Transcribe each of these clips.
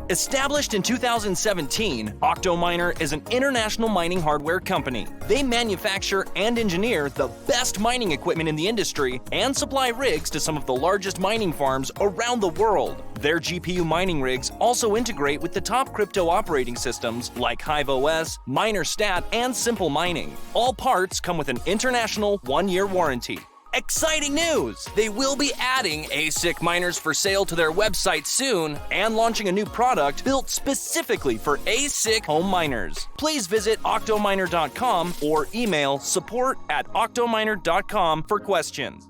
Established in 2017, Octominer is an international mining hardware company. They manufacture and engineer the best mining equipment in the industry and supply rigs to some of the largest mining farms around the world. Their GPU mining rigs also integrate with the top crypto operating systems like HiveOS, MinerStat, and Simple Mining. All parts come with an international 1-year warranty. Exciting news! They will be adding ASIC miners for sale to their website soon and launching a new product built specifically for ASIC home miners. Please visit octominer.com or email support@octominer.com for questions.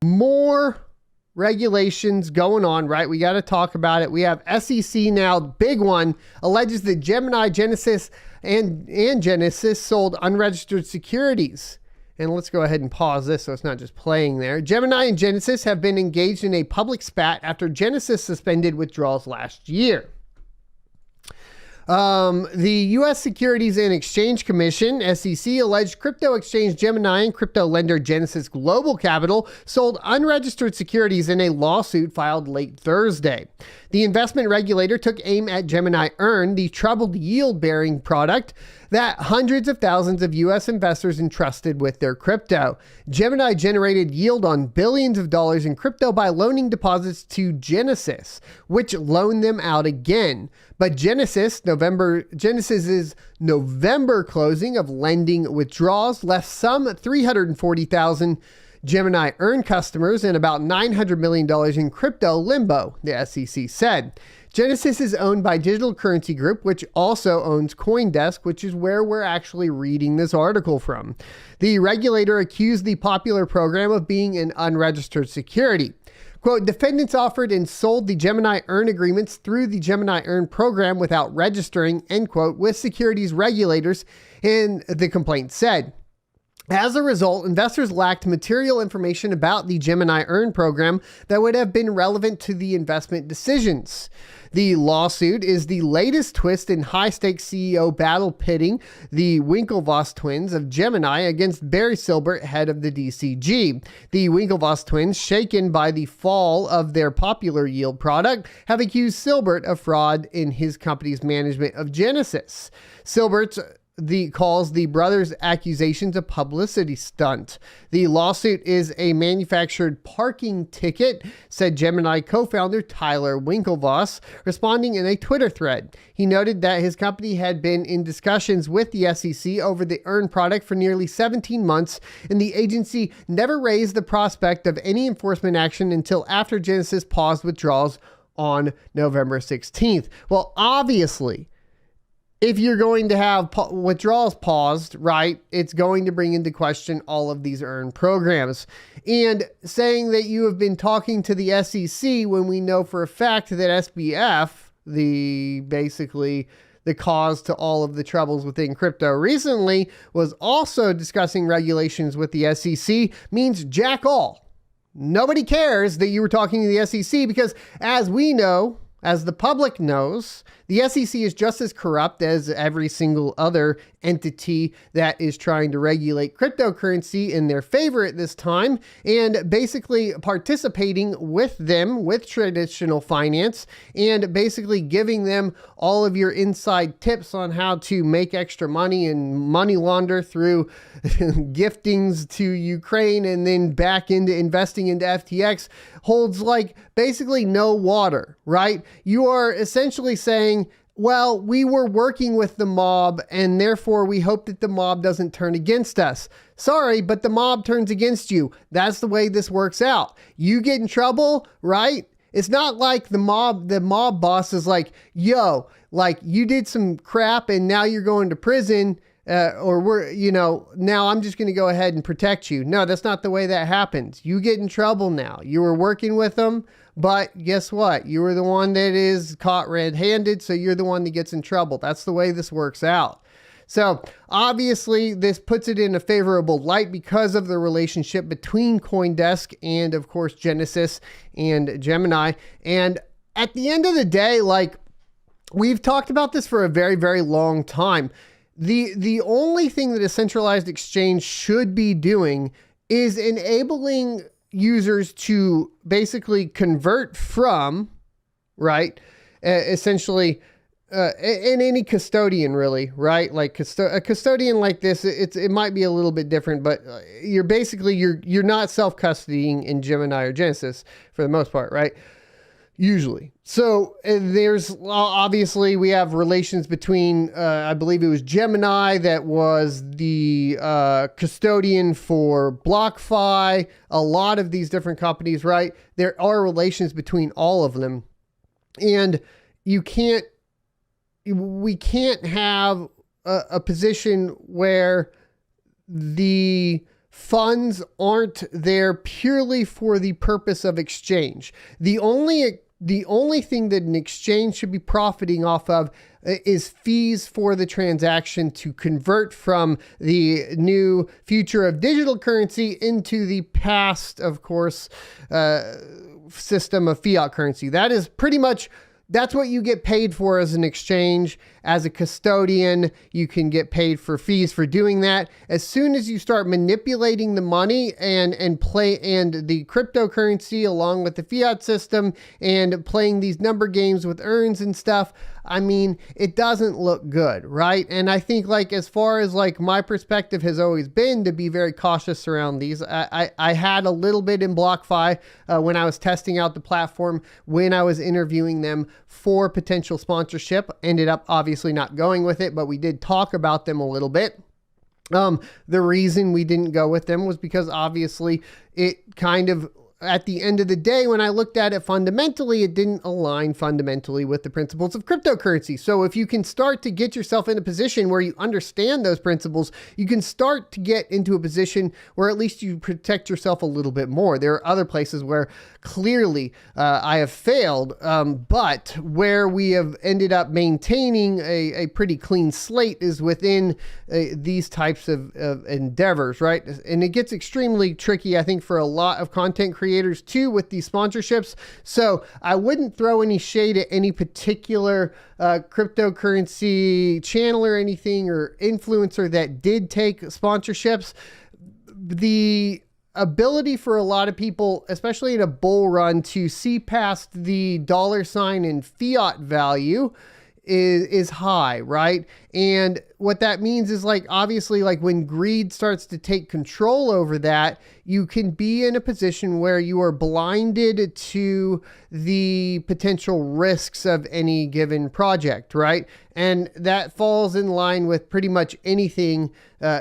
More regulations going on, right? We got to talk about it. We have SEC now, big one, alleges that Gemini, Genesis, and Genesis sold unregistered securities. And let's go ahead and pause this so it's not just playing there. Gemini and Genesis have been engaged in a public spat after Genesis suspended withdrawals last year. The U.S. Securities and Exchange Commission, SEC, alleged crypto exchange Gemini and crypto lender Genesis Global Capital sold unregistered securities in a lawsuit filed late Thursday. The investment regulator took aim at Gemini Earn, the troubled yield-bearing product that hundreds of thousands of U.S. investors entrusted with their crypto. Gemini generated yield on billions of dollars in crypto by loaning deposits to Genesis, which loaned them out again. But Genesis's November closing of lending withdrawals left some 340,000 Gemini Earn customers and about $900 million in crypto limbo, the SEC said. Genesis is owned by Digital Currency Group, which also owns CoinDesk, which is where we're actually reading this article from. The regulator accused the popular program of being an unregistered security. Quote, defendants offered and sold the Gemini Earn agreements through the Gemini Earn program without registering, end quote, with securities regulators, and the complaint said. As a result, investors lacked material information about the Gemini Earn program that would have been relevant to the investment decisions. The lawsuit is the latest twist in high-stakes CEO battle pitting the Winklevoss twins of Gemini against Barry Silbert, head of the DCG. The Winklevoss twins, shaken by the fall of their popular yield product, have accused Silbert of fraud in his company's management of Genesis. Silbert calls the brothers' accusations a publicity stunt. The lawsuit is a manufactured parking ticket, said Gemini co-founder Tyler Winklevoss, responding in a Twitter thread. He noted that his company had been in discussions with the SEC over the Earn product for nearly 17 months, and the agency never raised the prospect of any enforcement action until after Genesis paused withdrawals on November 16th. Well, obviously, if you're going to have withdrawals paused, right, it's going to bring into question all of these Earn programs. And saying that you have been talking to the SEC when we know for a fact that SBF, basically the cause to all of the troubles within crypto recently, was also discussing regulations with the SEC means jack all. Nobody cares that you were talking to the SEC because, as we know, as the public knows, the SEC is just as corrupt as every single other entity that is trying to regulate cryptocurrency in their favor at this time, and basically participating with them with traditional finance and basically giving them all of your inside tips on how to make extra money and money launder through giftings to Ukraine and then back into investing into FTX holds like basically no water, right? You are essentially saying, well, we were working with the mob and therefore we hope that the mob doesn't turn against us. Sorry, but the mob turns against you. That's the way this works out. You get in trouble, right? It's not like the mob boss is like, yo, like you did some crap and now you're going to prison. Now I'm just going to go ahead and protect you. No, that's not the way that happens. You get in trouble now. You were working with them, but guess what? You were the one that is caught red-handed, so you're the one that gets in trouble. That's the way this works out. So obviously this puts it in a favorable light because of the relationship between CoinDesk and of course Genesis and Gemini. And at the end of the day, like we've talked about this for a very, very long time. The only thing that a centralized exchange should be doing is enabling users to basically convert from, right, essentially, in any custodian really, right? Like a custodian like this, it might be a little bit different, but you're basically, you're not self-custodying in Gemini or Genesis for the most part, right? Usually. So there's obviously we have relations between, I believe it was Gemini that was the custodian for BlockFi, a lot of these different companies, right? There are relations between all of them. And we can't have a position where the funds aren't there purely for the purpose of exchange. The only thing that an exchange should be profiting off of is fees for the transaction to convert from the new future of digital currency into the past, of course, system of fiat currency. That is pretty much, that's what you get paid for as an exchange. As a custodian, you can get paid for fees for doing that. As soon as you start manipulating the money and the cryptocurrency along with the fiat system and playing these number games with urns and stuff, I mean, it doesn't look good, right? And I think, like, as far as like my perspective has always been to be very cautious around these. I had a little bit in BlockFi when I was testing out the platform, when I was interviewing them for potential sponsorship. Ended up obviously not going with it, but we did talk about them a little bit. The reason we didn't go with them was because obviously it kind of, at the end of the day, when I looked at it fundamentally, it didn't align fundamentally with the principles of cryptocurrency. So if you can start to get yourself in a position where you understand those principles, you can start to get into a position where at least you protect yourself a little bit more. There are other places where clearly I have failed, but where we have ended up maintaining a pretty clean slate is within these types of endeavors, right? And it gets extremely tricky, I think, for a lot of content creators too with these sponsorships. So I wouldn't throw any shade at any particular cryptocurrency channel or anything or influencer that did take sponsorships. The ability for a lot of people, especially in a bull run, to see past the $ in fiat value is high, right? And what that means is, like, obviously, like, when greed starts to take control over that, you can be in a position where you are blinded to the potential risks of any given project, right? And that falls in line with pretty much anything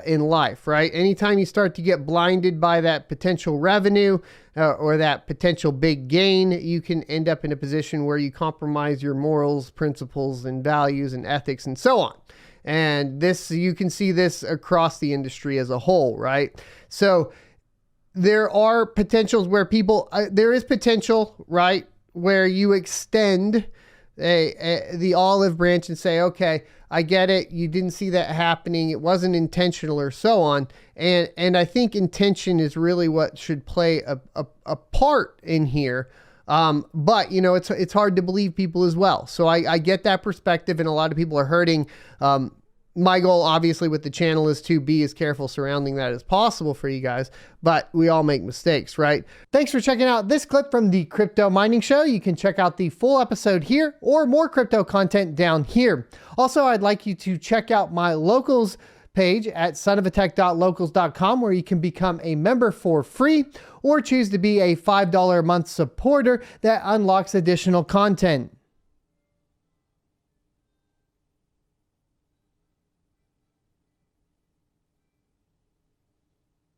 in life, right? Anytime you start to get blinded by that potential revenue or that potential big gain, you can end up in a position where you compromise your morals, principles, and values and ethics and so on. And this, you can see this across the industry as a whole, right? So there are potentials where people, there is potential, right, where you extend the olive branch and say, okay, I get it. You didn't see that happening. It wasn't intentional or so on. And I think intention is really what should play a part in here. But you know, it's hard to believe people as well. So I get that perspective, and a lot of people are hurting. My goal, obviously, with the channel is to be as careful surrounding that as possible for you guys, but we all make mistakes, right? Thanks for checking out this clip from the Crypto Mining Show. You can check out the full episode here or more crypto content down here. Also, I'd like you to check out my locals page at sonofatech.locals.com, where you can become a member for free or choose to be a $5 a month supporter that unlocks additional content.